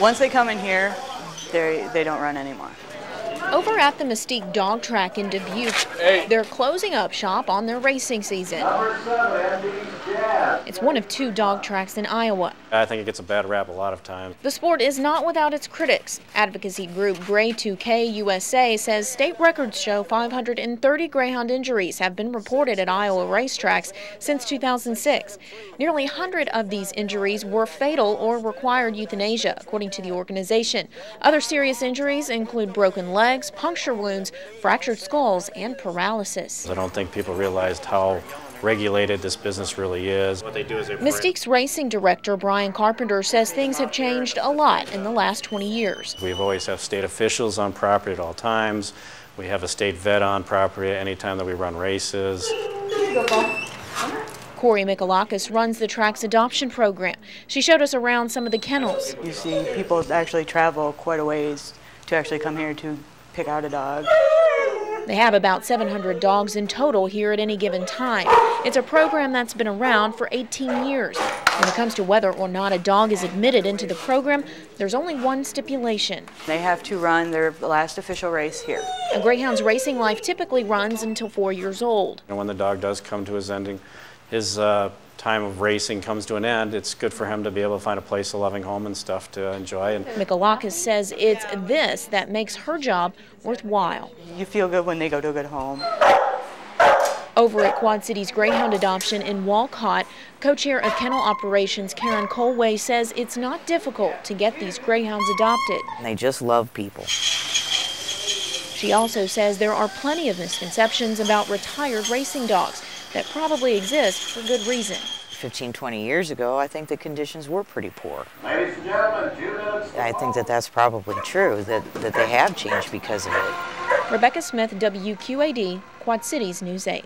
Once they come in here, they don't run anymore. Over at the Mystique Dog Track in Dubuque, they're closing up shop on their racing season. It's one of 2 dog tracks in Iowa. I think it gets a bad rap a lot of times. The sport is not without its critics. Advocacy group Grey 2K USA says state records show 530 greyhound injuries have been reported at Iowa racetracks since 2006. Nearly 100 of these injuries were fatal or required euthanasia, according to the organization. Other serious injuries include broken legs, puncture wounds, fractured skulls, and paralysis. I don't think people realized how regulated this business really is. What they do is Mystique's racing director, Brian Carpenter, says things have changed a lot in the last 20 years. We've always have state officials on property at all times. We have a state vet on property any time that we run races. Corey Michalakis runs the track's adoption program. She showed us around some of the kennels. You see people actually travel quite a ways to actually come here to pick out a dog. They have about 700 dogs in total here at any given time. It's a program that's been around for 18 years. When it comes to whether or not a dog is admitted into the program, there's only one stipulation. They have to run their last official race here. A greyhound's racing life typically runs until 4 years old. And when the dog does come to his ending, his time of racing comes to an end, it's good for him to be able to find a place, a loving home and stuff to enjoy. And Michalakis says it's this that makes her job worthwhile. You feel good when they go to a good home. Over at Quad City's Greyhound Adoption in Walcott, co-chair of kennel operations Karen Colway says it's not difficult to get these greyhounds adopted. They just love people. She also says there are plenty of misconceptions about retired racing dogs that probably exist for good reason. 15, 20 years ago, I think the conditions were pretty poor. Ladies and gentlemen, 2 minutes. I think that that's probably true, that they have changed because of it. Rebecca Smith, WQAD, Quad Cities News 8.